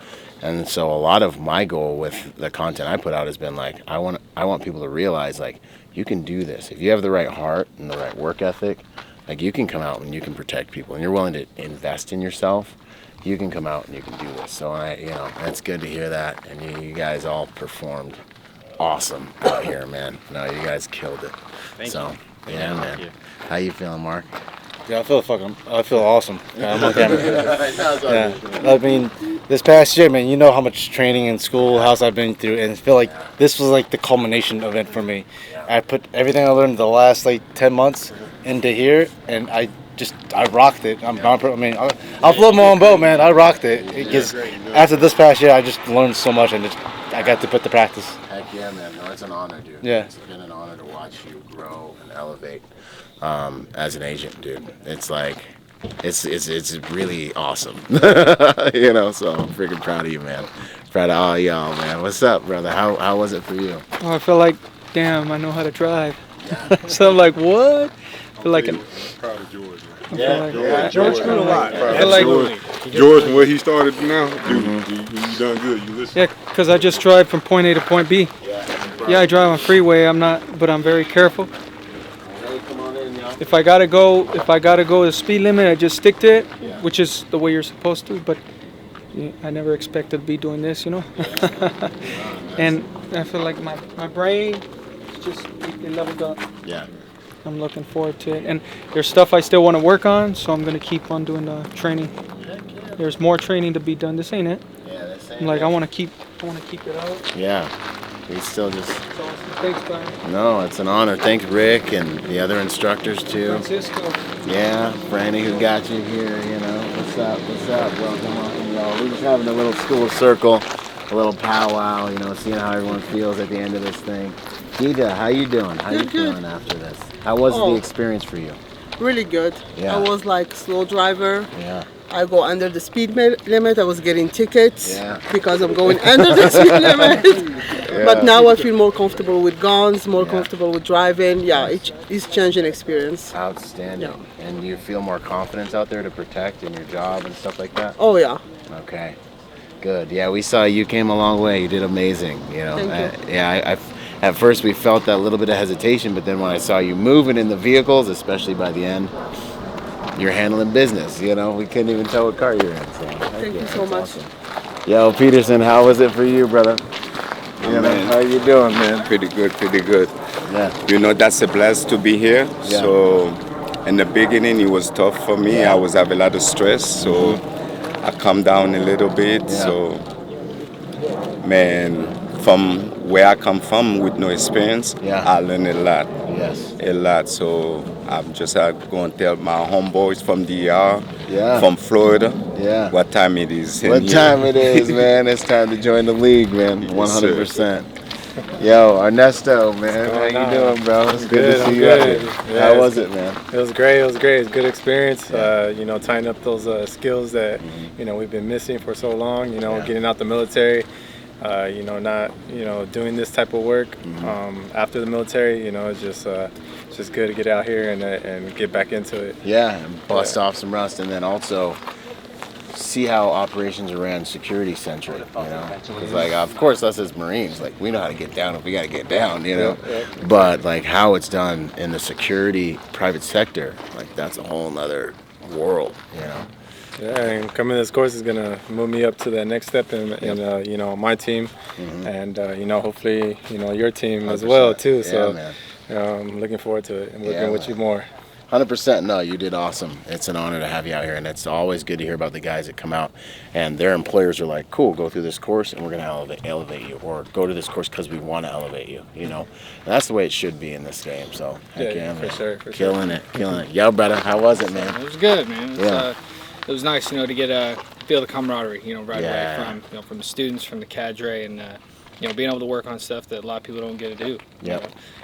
Speaker 2: And so a lot of my goal with the content I put out has been like, I want people to realize, like, you can do this if you have the right heart and the right work ethic. Like, you can come out and you can protect people, and you're willing to invest in yourself. You can come out and you can do this. So you know, it's good to hear that, and you guys all performed awesome out here, man. No, you guys killed it.
Speaker 6: Thank
Speaker 2: so, yeah, man.
Speaker 4: you.
Speaker 2: How you feeling, Mark?
Speaker 7: Yeah, I feel awesome. I'm on camera. Yeah. I mean, this past year, man, you know how much training and schoolhouse I've been through, and I feel like this was like the culmination event for me. I put everything I learned the last like 10 months into here, and I I rocked it. I'll float my own boat, man. I rocked it. Because after this past year, I just learned so much, and I got to put the practice.
Speaker 2: Heck yeah, man. No, it's an honor, dude.
Speaker 7: Yeah.
Speaker 2: It's been an honor to watch you grow and elevate as an agent, dude. It's like, it's really awesome. You know, so I'm freaking proud of you, man. Proud of all y'all, man. What's up, brother? How was it for you?
Speaker 8: Oh, I feel like, damn, I know how to drive. So I'm like, what? I feel like
Speaker 9: proud of George, man.
Speaker 2: Yeah.
Speaker 8: George grew a lot.
Speaker 9: I feel like George and what he started now, you done good. You listen.
Speaker 8: Yeah, because I just drive from point A to point B. Yeah, I drive on freeway. But I'm very careful. If I gotta go the speed limit, I just stick to it, which is the way you're supposed to. But I never expected to be doing this, you know. And I feel like my brain just it leveled up.
Speaker 2: Yeah.
Speaker 8: I'm looking forward to it. And there's stuff I still want to work on, so I'm gonna keep on doing the training. There's more training to be done. This ain't it.
Speaker 2: Yeah, this ain't
Speaker 8: I'm like
Speaker 2: it.
Speaker 8: I want to keep it out.
Speaker 2: Yeah. We still just...
Speaker 8: It's awesome. Thanks, Byron.
Speaker 2: No, it's an honor. Thanks, Rick, and the other instructors, too.
Speaker 8: Francisco.
Speaker 2: Yeah, Franny, who got you here, you know. What's up? Welcome, y'all. We're just having a little school circle, a little powwow, you know, seeing how everyone feels at the end of this thing. Gita, how you doing? How you feeling after this? How was the experience for you?
Speaker 10: Really good.
Speaker 2: Yeah.
Speaker 10: I was like slow driver.
Speaker 2: Yeah.
Speaker 10: I go under the speed limit. I was getting tickets because I'm going
Speaker 2: Yeah.
Speaker 10: under the speed limit. But now I feel more comfortable with guns, more comfortable with driving. Yeah, it's changing experience.
Speaker 2: Outstanding. And you feel more confidence out there to protect in your job and stuff like that?
Speaker 10: Oh yeah.
Speaker 2: Okay. Good. Yeah, we saw you came a long way. You did amazing. You know.
Speaker 10: Thank you.
Speaker 2: At first we felt that little bit of hesitation, but then when I saw you moving in the vehicles, especially by the end, you're handling business. You know, we couldn't even tell what car you're in. So
Speaker 10: Thank you so much.
Speaker 2: awesome. Yo, Peterson, how was it for you, brother? You know, how you doing, man?
Speaker 11: Pretty good, pretty good.
Speaker 2: Yeah.
Speaker 11: You know, that's a blast to be here.
Speaker 2: Yeah.
Speaker 11: So, in the beginning, it was tough for me. I was having a lot of stress, so I calmed down a little bit.
Speaker 2: Yeah.
Speaker 11: So, man, from where I come from with no experience, I learned a lot.
Speaker 2: Yes.
Speaker 11: A lot. So, I'm just going to tell my homeboys from DR, from Florida, what time it is.
Speaker 2: What time it is, man? It's time to join the league, man. 100%. Yo, Ernesto, man, how you doing, bro? It's good to see you out here.
Speaker 12: Yeah,
Speaker 2: how was it, man?
Speaker 12: It was great. It was great. It's a good experience. You know, tying up those skills that you know we've been missing for so long. You know, getting out the military. You know, not doing this type of work after the military. You know, it's just good to get out here and get back into it.
Speaker 2: Yeah, and bust off some rust, and then also see how operations are ran security centric, you know, because like of course us as Marines, like we know how to get down if we got to get down, you know, but like how it's done in the security private sector, like that's a whole nother world, you know.
Speaker 12: Yeah, and coming to this course is gonna move me up to the next step in you know, my team, and you know, hopefully your team as well too. So I'm looking forward to it and working with you more.
Speaker 2: 100%. No, you did awesome. It's an honor to have you out here, and it's always good to hear about the guys that come out and their employers are like, cool, go through this course and we're going to elevate you, or go to this course because we want to elevate you, you know. And that's the way it should be in this game. So, heck yeah, man.
Speaker 12: For
Speaker 2: killing it. Yo, brother, how was it, man?
Speaker 13: It was good, man. It was nice, to get feel the camaraderie, right away from the students, from the cadre, and being able to work on stuff that a lot of people don't get to do.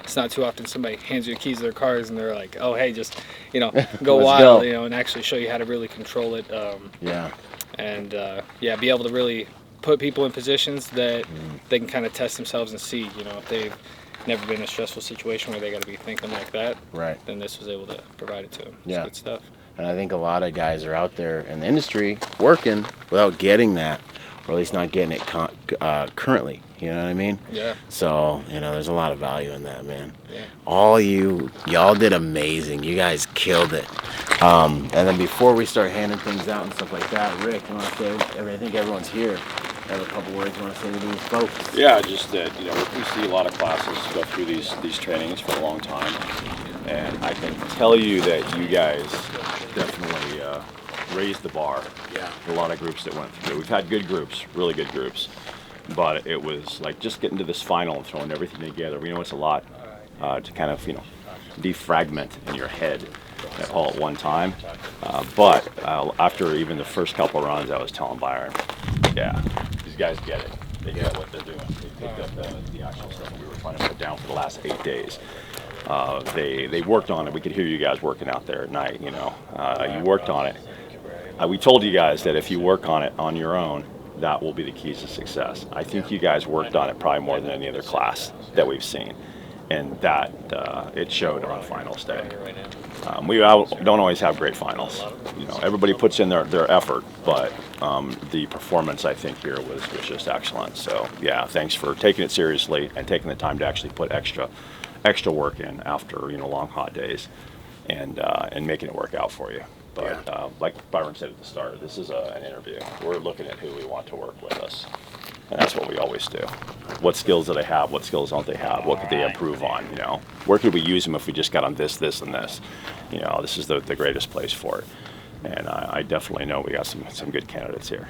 Speaker 13: It's not too often somebody hands you the keys to their cars and they're like, oh, hey, just, go wild, and actually show you how to really control it. And be able to really put people in positions that they can kind of test themselves and see, if they've never been in a stressful situation where they got to be thinking like that.
Speaker 2: Right.
Speaker 13: Then this was able to provide it to them.
Speaker 2: Yeah.
Speaker 13: It's good stuff.
Speaker 2: And I think a lot of guys are out there in the industry working without getting that, or at least not getting it currently. You know what I mean?
Speaker 13: Yeah.
Speaker 2: So, there's a lot of value in that, man. Yeah. Y'all did amazing. You guys killed it. And then before we start handing things out and stuff like that, Rick, you want to say, I think everyone's here. I have a couple words you want to say to these folks?
Speaker 14: Yeah, just that, we see a lot of classes go through these trainings for a long time. And I can tell you that you guys definitely raised the bar.
Speaker 2: Yeah.
Speaker 14: A lot of groups that went through. We've had good groups, really good groups. But it was like just getting to this final and throwing everything together. We know it's a lot to kind of, defragment in your head. all at one time. But after even the first couple runs, I was telling Byron, yeah, these guys get it. They get what they're doing. They picked up the actual stuff we were trying to put down for the last 8 days. They worked on it. We could hear you guys working out there at night, you know. You worked on it. We told you guys that if you work on it on your own, that will be the keys to success. I think you guys worked on it probably more than any other class that we've seen. And that it showed on finals day. We don't always have great finals. You know, everybody puts in their effort, but the performance I think here was just excellent. So yeah, thanks for taking it seriously and taking the time to actually put extra work in after, you know, long hot days, and making it work out for you. But like Byron said at the start, this is an interview. We're looking at who we want to work with us. And that's what we always do. What skills do they have? What skills don't they have? What could they improve on? You know, where could we use them if we just got on this, and this? You know, this is the greatest place for it. And I definitely know we got some good candidates here.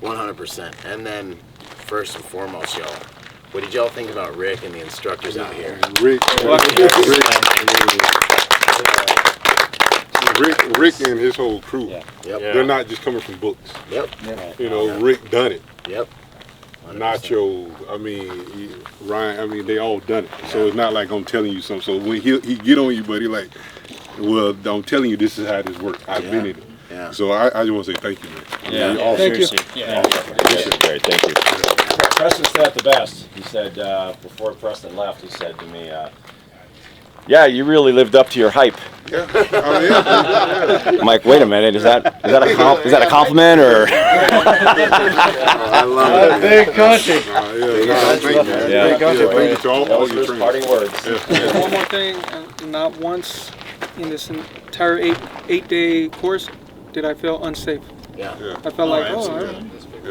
Speaker 2: 100%. And then, first and foremost, y'all, what did y'all think about Rick and the instructors out here?
Speaker 9: Rick and his whole crew.
Speaker 2: Yep.
Speaker 9: They're not just coming from books.
Speaker 2: Yep.
Speaker 9: You know, Rick done it.
Speaker 2: Yep.
Speaker 9: 100%. Nacho, I mean, Ryan, I mean, they all done it. So it's not like I'm telling you something. So when he get on you, but he like, well, I'm telling you this is how this works. I've been in it.
Speaker 2: Yeah.
Speaker 9: So I just want to say thank you, man.
Speaker 14: Yeah.
Speaker 9: All
Speaker 14: Thank you.
Speaker 9: seriously.
Speaker 14: Yeah. This is great. Thank you. Preston said it the best. He said before Preston left, he said to me, "Yeah, you really lived up to your hype."
Speaker 9: Yeah.
Speaker 14: I'm like, wait a minute, is that a compliment or?
Speaker 2: I love it.
Speaker 8: Big country.
Speaker 14: Big country. That was his parting words.
Speaker 8: One more thing, not once in this entire eight-day course did I feel unsafe.
Speaker 2: Yeah.
Speaker 8: I felt like,
Speaker 9: that's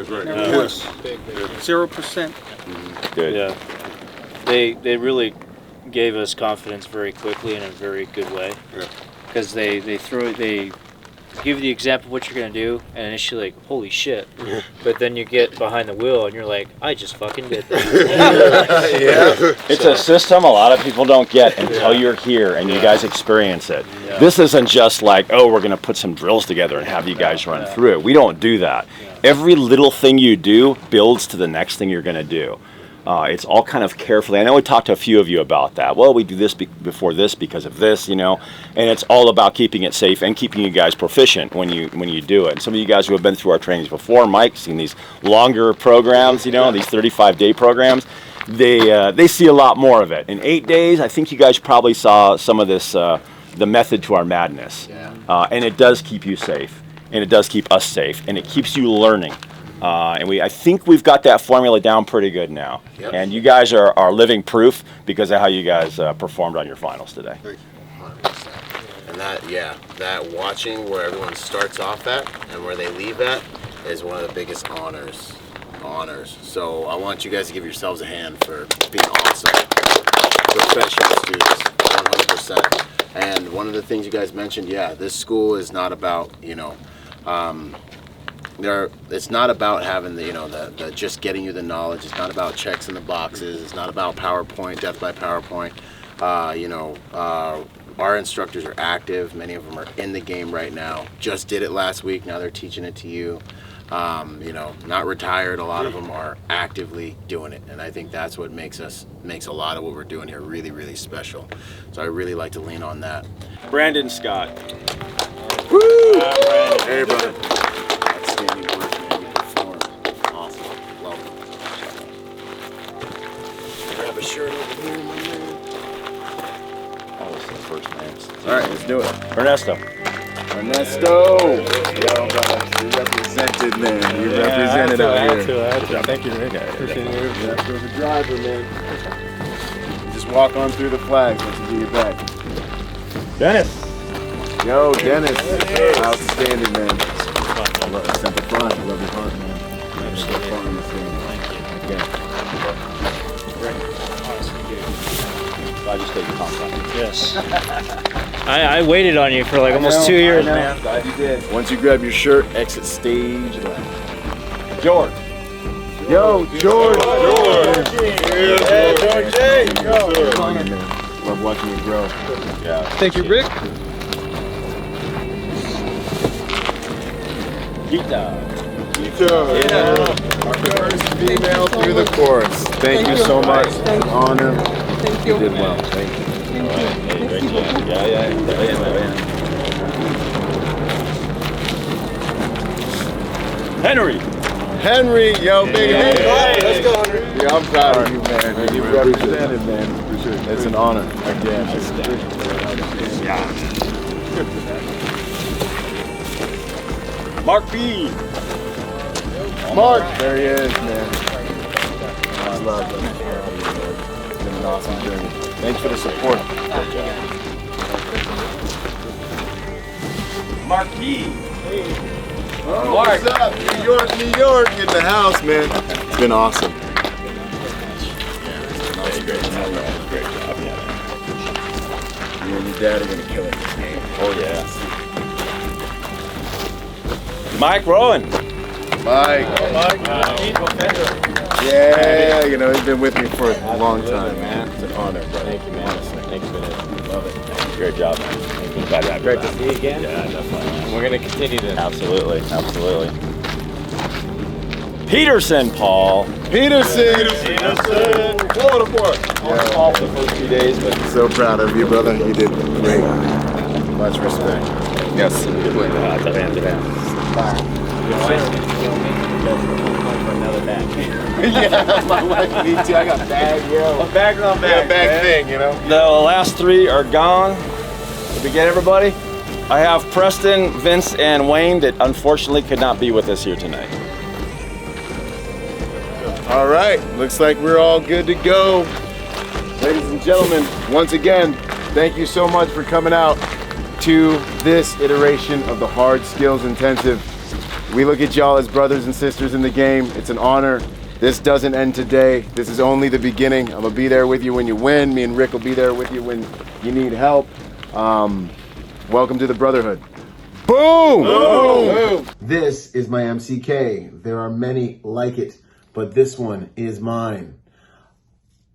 Speaker 9: right.
Speaker 8: Never once. 0%.
Speaker 14: Good.
Speaker 4: Yeah. They really gave us confidence very quickly in a very good way. Because they give you the example of what you're gonna do, and initially like, holy shit, but then you get behind the wheel and you're like, I just fucking did that.
Speaker 14: It's a system a lot of people don't get until you're here and you guys experience it. This isn't just like, oh, we're gonna put some drills together and have you guys run through it. We don't do that. Every little thing you do builds to the next thing you're gonna do. It's all kind of carefully. I know we talked to a few of you about that. Well, we do this before this because of this, you know, and it's all about keeping it safe and keeping you guys proficient when you do it. And some of you guys who have been through our trainings before, Mike, seen these longer programs, you know, these 35-day programs, they see a lot more of it. In 8 days, I think you guys probably saw some of this, the method to our madness, and it does keep you safe, and it does keep us safe, and it keeps you learning. And I think we've got that formula down pretty good now.
Speaker 2: Yep.
Speaker 14: And you guys are living proof because of how you guys performed on your finals today.
Speaker 2: 100%. And that watching where everyone starts off at and where they leave at is one of the biggest honors. So I want you guys to give yourselves a hand for being awesome professional students, 100%. And one of the things you guys mentioned, this school is not about, you know, it's not about having the just getting you the knowledge. It's not about checks in the boxes. It's not about PowerPoint, death by PowerPoint. Our instructors are active. Many of them are in the game right now. Just did it last week. Now they're teaching it to you. Not retired. A lot of them are actively doing it, and I think that's what makes a lot of what we're doing here really, really special. So I really like to lean on that.
Speaker 14: Brandon Scott.
Speaker 2: Woo! Hey, brother. Outstanding work, man. You performed. Awesome. Love it. Grab a shirt over here, my man.
Speaker 14: That was the first man.
Speaker 2: All right, let's do it.
Speaker 14: Ernesto.
Speaker 2: Yo, brother. You represented, man. You represented out here.
Speaker 14: Thank you, Rick. Appreciate it.
Speaker 2: That's the driver, man. Just walk on through the flags once you do your back.
Speaker 14: Dennis.
Speaker 2: Yo, Dennis. Outstanding, man. Semper Fi. Love your heart, man. Absolutely. Thank you.
Speaker 14: I just take the compliment.
Speaker 4: Yes. I waited on you for like almost 2 years, man.
Speaker 2: Glad you did. Once you grab your shirt, exit stage left.
Speaker 14: George.
Speaker 2: Yo, George.
Speaker 9: George.
Speaker 2: Yeah, George. Love watching you grow.
Speaker 14: Yeah.
Speaker 8: Thank you, Rick.
Speaker 14: Gita.
Speaker 2: Our first female through the course. Thank you so much. It's an honor.
Speaker 10: Thank you.
Speaker 2: You did well. Thank you.
Speaker 14: Hey, great job. Yeah.
Speaker 2: Henry, yo, big Henry.
Speaker 9: Let's go, Henry.
Speaker 2: Yeah, I'm proud of you, man. You represented, man. It's an honor. Again.
Speaker 14: Mark B.
Speaker 2: Mark, there he is, man. I love him. It's been an awesome journey. Thanks for the support.
Speaker 14: Mark B.
Speaker 2: Oh, what's up? New York in the house, man. It's been awesome.
Speaker 14: Great job.
Speaker 2: You and your dad are gonna kill it this game.
Speaker 14: Oh yeah. Mike Rowan.
Speaker 2: Mike. Yeah, you know, he's been with me for a long time, man. It's an honor, brother.
Speaker 5: Thank you, man. Thanks for that. Love it.
Speaker 14: Great job, man. Glad to have you
Speaker 5: Great
Speaker 14: back.
Speaker 5: to see you again.
Speaker 14: Yeah, definitely.
Speaker 5: And we're going to continue to.
Speaker 14: Absolutely. Peterson, Paul.
Speaker 2: Peterson.
Speaker 14: Florida for off the first 2 days, but
Speaker 2: So proud of you, brother. You did great. Much respect. Yes.
Speaker 5: Another bag.
Speaker 2: Yeah, my wife, me too. I got bag, yo.
Speaker 5: A bag on
Speaker 2: Yeah, bag thing, you know.
Speaker 15: The last three are gone. Did we get everybody? I have Preston, Vince, and Wayne that unfortunately could not be with us here tonight.
Speaker 2: All right, looks like we're all good to go. Ladies and gentlemen, once again, thank you so much for coming out to this iteration of the Hard Skills Intensive. We look at y'all as brothers and sisters in the game. It's an honor. This doesn't end today. This is only the beginning. I'm gonna be there with you when you win. Me and Rick will be there with you when you need help. Welcome to the Brotherhood. Boom! Boom! This is my MCK. There are many like it, but this one is mine.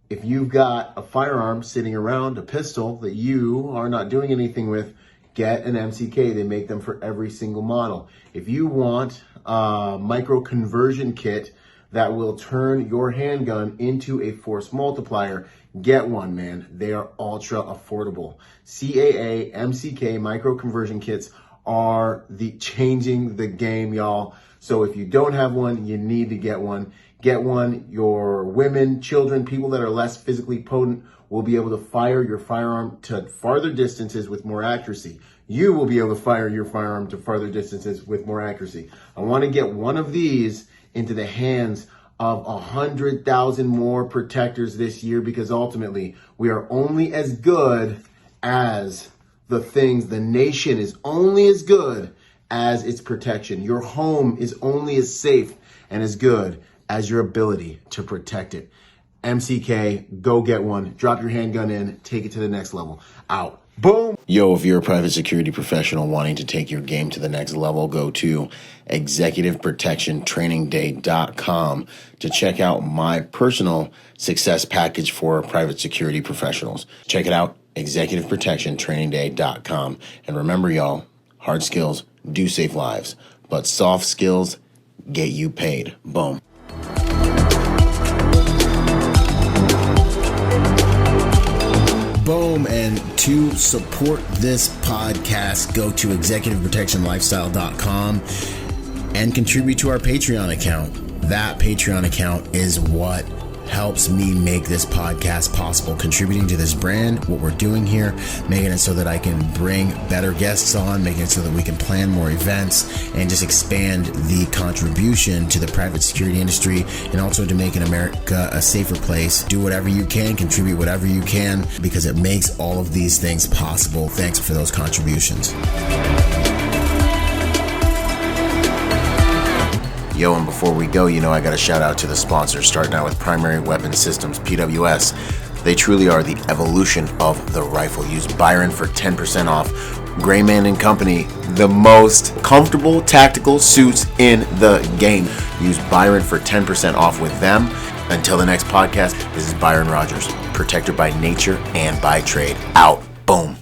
Speaker 2: If you've got a firearm sitting around, a pistol that you are not doing anything with, get an MCK. They make them for every single model. If you want a micro conversion kit that will turn your handgun into a force multiplier, get one, man. They are ultra affordable. CAA, MCK, micro conversion kits are changing the game, y'all. So if you don't have one, you need to get one. Get one. Your women, children, people that are less physically potent will be able to fire your firearm to farther distances with more accuracy. You will be able to fire your firearm to farther distances with more accuracy. I want to get one of these into the hands of 100,000 more protectors this year, because ultimately we are only as good as the nation is only as good as its protection. Your home is only as safe and as good as your ability to protect it. MCK, go get one. Drop your handgun in, take it to the next level. Out. Boom. Yo, if you're a private security professional wanting to take your game to the next level, go to executiveprotectiontrainingday.com to check out my personal success package for private security professionals. Check it out, executiveprotectiontrainingday.com. And remember, y'all, hard skills do save lives, but soft skills get you paid. Boom. Boom. And to support this podcast, go to executiveprotectionlifestyle.com and contribute to our Patreon account. That Patreon account is what helps me make this podcast possible, contributing to this brand, what we're doing here, making it so that I can bring better guests on, making it so that we can plan more events and just expand the contribution to the private security industry, and also to making America a safer place. Do whatever you can, contribute whatever you can, because it makes all of these things possible. Thanks for those contributions. Yo, and before we go, I got a shout out to the sponsors, starting out with Primary Weapon Systems, PWS. They truly are the evolution of the rifle. Use Byron for 10% off. Grayman & Company, the most comfortable tactical suits in the game. Use Byron for 10% off with them. Until the next podcast, this is Byron Rodgers, protector by nature and by trade. Out. Boom.